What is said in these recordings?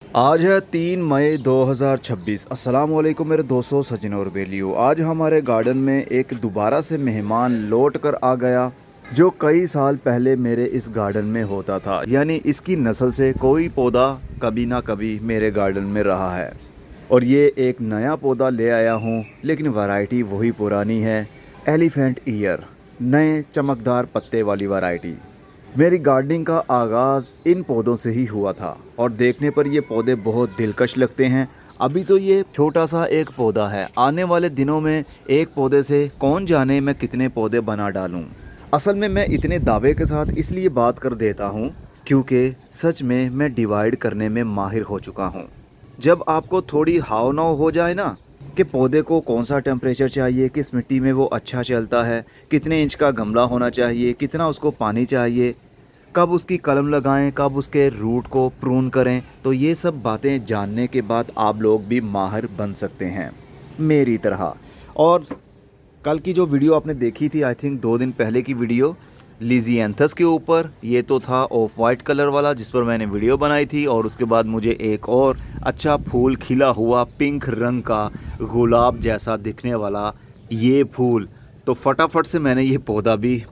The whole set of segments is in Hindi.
आज है 3 मई 2026। अस्सलाम वालेकुम मेरे दोस्तों, सचिन और बेलियो। आज हमारे गार्डन में एक दोबारा से मेहमान लौट कर आ गया जो कई साल पहले मेरे इस गार्डन में होता था। यानी इसकी नस्ल से कोई पौधा कभी ना कभी मेरे गार्डन में रहा है और ये एक नया पौधा ले आया हूँ, लेकिन वैरायटी वही पुरानी है। एलिफेंट ईयर, नए चमकदार पत्ते वाली वैरायटी। मेरी गार्डनिंग का आगाज़ इन पौधों से ही हुआ था और देखने पर ये पौधे बहुत दिलकश लगते हैं। अभी तो ये छोटा सा एक पौधा है, आने वाले दिनों में एक पौधे से कौन जाने मैं कितने पौधे बना डालूं। असल में मैं इतने दावे के साथ इसलिए बात कर देता हूँ क्योंकि सच में मैं डिवाइड करने में माहिर हो चुका हूँ। जब आपको थोड़ी हाव नाव हो जाए ना कि पौधे को कौन सा टेम्परेचर चाहिए, किस मिट्टी में वो अच्छा चलता है, कितने इंच का गमला होना चाहिए, कितना उसको पानी चाहिए, कब उसकी कलम लगाएं, कब उसके रूट को प्रून करें, तो ये सब बातें जानने के बाद आप लोग भी माहिर बन सकते हैं मेरी तरह। और कल की जो वीडियो आपने देखी थी, आई थिंक 2 दिन पहले की वीडियो, लीजिएंथस के ऊपर, ये तो था ऑफ वाइट कलर वाला जिस पर मैंने वीडियो बनाई थी। और उसके बाद मुझे एक और अच्छा फूल खिला हुआ पिंक रंग का गुलाब जैसा दिखने वाला ये फूल, तो फटाफट से मैंने ये पौधा भी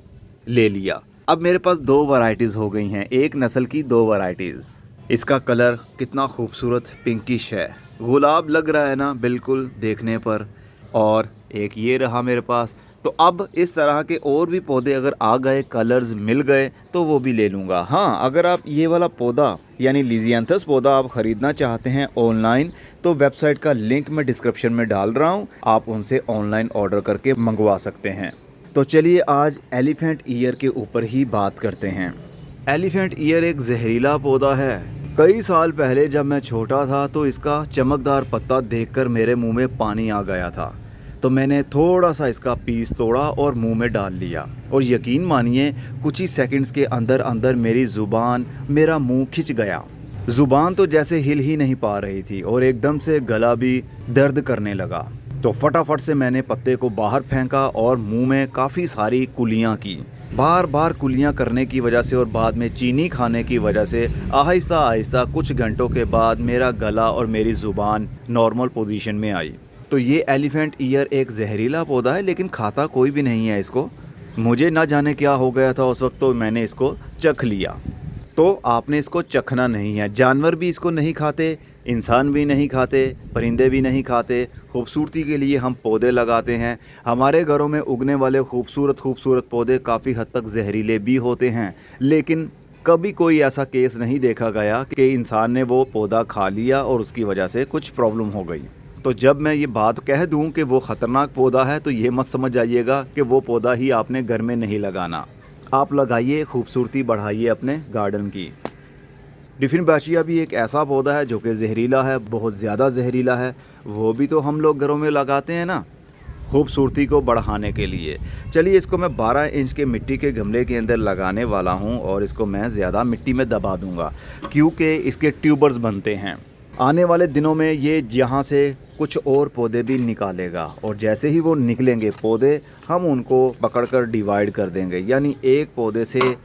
ले लिया। अब मेरे पास 2 वैरायटीज़ हो गई हैं, एक नस्ल की 2 वैरायटीज़। इसका कलर कितना खूबसूरत पिंकिश है, गुलाब लग रहा है ना बिल्कुल देखने पर। और एक ये रहा मेरे पास। तो अब इस तरह के और भी पौधे अगर आ गए, कलर्स मिल गए, तो वो भी ले लूँगा। हाँ, अगर आप ये वाला पौधा यानी लीजिएंथस पौधा आप ख़रीदना चाहते हैं ऑनलाइन, तो वेबसाइट का लिंक मैं डिस्क्रिप्शन में डाल रहा हूँ, आप उनसे ऑनलाइन ऑर्डर करके मंगवा सकते हैं। तो चलिए आज एलिफेंट ईयर के ऊपर ही बात करते हैं। एलिफेंट ईयर एक जहरीला पौधा है। कई साल पहले जब मैं छोटा था तो इसका चमकदार पत्ता देखकर मेरे मुंह में पानी आ गया था, तो मैंने थोड़ा सा इसका पीस तोड़ा और मुंह में डाल लिया। और यकीन मानिए कुछ ही सेकंड्स के अंदर अंदर मेरी ज़ुबान, मेरा मुंह खिंच गया। ज़ुबान तो जैसे हिल ही नहीं पा रही थी और एकदम से गला भी दर्द करने लगा। तो फटाफट से मैंने पत्ते को बाहर फेंका और मुंह में काफ़ी सारी कुलियाँ की। बार बार कुलियाँ करने की वजह से और बाद में चीनी खाने की वजह से आहिस्ता आहिस्ता कुछ घंटों के बाद मेरा गला और मेरी ज़ुबान नॉर्मल पोजीशन में आई। तो ये एलिफेंट ईयर एक जहरीला पौधा है, लेकिन खाता कोई भी नहीं है इसको। मुझे ना जाने क्या हो गया था उस वक्त, तो मैंने इसको चख लिया। तो आपने इसको चखना नहीं है। जानवर भी इसको नहीं खाते, इंसान भी नहीं खाते, परिंदे भी नहीं खाते। खूबसूरती के लिए हम पौधे लगाते हैं। हमारे घरों में उगने वाले खूबसूरत खूबसूरत पौधे काफ़ी हद तक जहरीले भी होते हैं, लेकिन कभी कोई ऐसा केस नहीं देखा गया कि इंसान ने वो पौधा खा लिया और उसकी वजह से कुछ प्रॉब्लम हो गई। तो जब मैं ये बात कह दूं कि वो ख़तरनाक पौधा है, तो ये मत समझ जाइएगा कि वो पौधा ही आपने घर में नहीं लगाना। आप लगाइए, खूबसूरती बढ़ाइए अपने गार्डन की। डिफिनबैशिया भी एक ऐसा पौधा है जो कि जहरीला है, बहुत ज़्यादा जहरीला है। वो भी तो हम लोग घरों में लगाते हैं ना, खूबसूरती को बढ़ाने के लिए। चलिए, इसको मैं 12 इंच के मिट्टी के गमले के अंदर लगाने वाला हूँ और इसको मैं ज़्यादा मिट्टी में दबा दूँगा क्योंकि इसके ट्यूबर्स बनते हैं। आने वाले दिनों में ये यहाँ से कुछ और पौधे भी निकालेगा और जैसे ही वो निकलेंगे पौधे, हम उनको पकड़कर डिवाइड कर देंगे। यानी एक पौधे से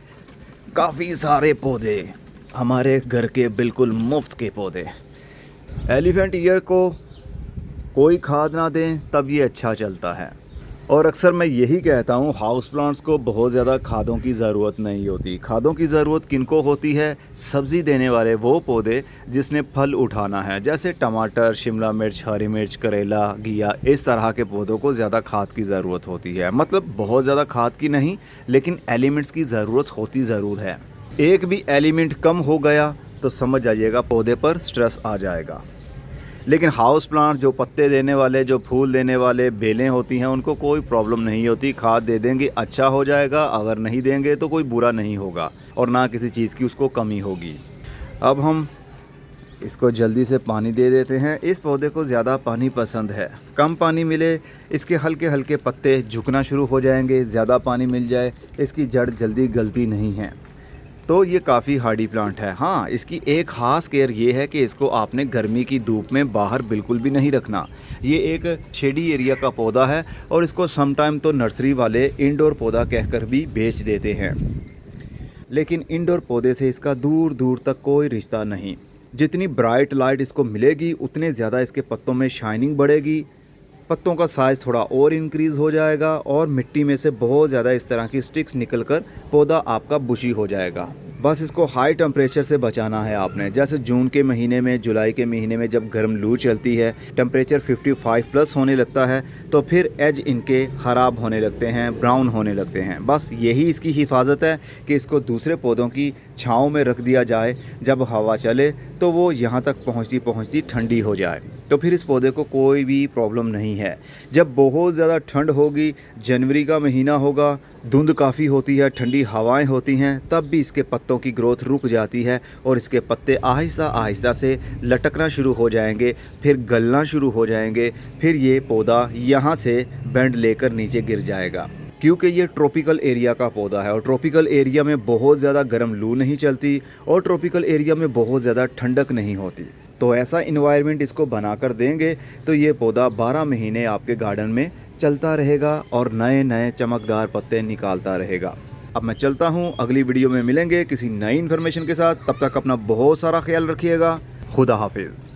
काफ़ी सारे पौधे, हमारे घर के बिल्कुल मुफ्त के पौधे। एलिफेंट ईयर को कोई खाद ना दें तब ये अच्छा चलता है। और अक्सर मैं यही कहता हूँ, हाउस प्लांट्स को बहुत ज़्यादा खादों की ज़रूरत नहीं होती। खादों की ज़रूरत किनको होती है? सब्ज़ी देने वाले वो पौधे जिसने फल उठाना है, जैसे टमाटर, शिमला मिर्च, हरी मिर्च, करेला, घिया, इस तरह के पौधों को ज़्यादा खाद की ज़रूरत होती है। मतलब बहुत ज़्यादा खाद की नहीं, लेकिन एलिमेंट्स की ज़रूरत होती ज़रूर है। एक भी एलिमेंट कम हो गया तो समझ जाइएगा पौधे पर स्ट्रेस आ जाएगा। लेकिन हाउस प्लांट जो पत्ते देने वाले, जो फूल देने वाले बेलें होती हैं, उनको कोई प्रॉब्लम नहीं होती। खाद दे देंगे अच्छा हो जाएगा, अगर नहीं देंगे तो कोई बुरा नहीं होगा और ना किसी चीज़ की उसको कमी होगी। अब हम इसको जल्दी से पानी दे देते हैं। इस पौधे को ज़्यादा पानी पसंद है, कम पानी मिले इसके हल्के हल्के पत्ते झुकना शुरू हो जाएंगे। ज़्यादा पानी मिल जाए इसकी जड़ जल्दी गलती नहीं है। तो ये काफ़ी हार्डी प्लांट है। हाँ, इसकी एक ख़ास केयर ये है कि इसको आपने गर्मी की धूप में बाहर बिल्कुल भी नहीं रखना। ये एक शेडी एरिया का पौधा है और इसको समटाइम तो नर्सरी वाले इंडोर पौधा कहकर भी बेच देते हैं, लेकिन इंडोर पौधे से इसका दूर दूर तक कोई रिश्ता नहीं। जितनी ब्राइट लाइट इसको मिलेगी उतने ज़्यादा इसके पत्तों में शाइनिंग बढ़ेगी, पत्तों का साइज़ थोड़ा और इंक्रीज़ हो जाएगा और मिट्टी में से बहुत ज़्यादा इस तरह की स्टिक्स निकलकर पौधा आपका बुशी हो जाएगा। बस इसको हाई टेम्परेचर से बचाना है आपने। जैसे जून के महीने में, जुलाई के महीने में जब गर्म लू चलती है, टेम्परेचर 55 प्लस होने लगता है, तो फिर एज इनके ख़राब होने लगते हैं, ब्राउन होने लगते हैं। बस यही इसकी हिफाजत है कि इसको दूसरे पौधों की छाँव में रख दिया जाए। जब हवा चले तो वो यहाँ तक पहुँचती ठंडी हो जाए, तो फिर इस पौधे को कोई भी प्रॉब्लम नहीं है। जब बहुत ज़्यादा ठंड होगी, जनवरी का महीना होगा, धुंध काफ़ी होती है, ठंडी हवाएं होती हैं, तब भी इसके पत्तों की ग्रोथ रुक जाती है और इसके पत्ते आहिस्ता आहिस्ता से लटकना शुरू हो जाएंगे, फिर गलना शुरू हो जाएंगे, फिर ये पौधा यहाँ से बेंड लेकर नीचे गिर जाएगा। क्योंकि ये ट्रॉपिकल एरिया का पौधा है और ट्रॉपिकल एरिया में बहुत ज़्यादा गर्म लू नहीं चलती और ट्रॉपिकल एरिया में बहुत ज़्यादा ठंडक नहीं होती। तो ऐसा इन्वायरमेंट इसको बना कर देंगे तो ये पौधा 12 महीने आपके गार्डन में चलता रहेगा और नए नए चमकदार पत्ते निकालता रहेगा। अब मैं चलता हूँ, अगली वीडियो में मिलेंगे किसी नई इन्फॉर्मेशन के साथ। तब तक अपना बहुत सारा ख्याल रखिएगा। खुदा हाफिज़।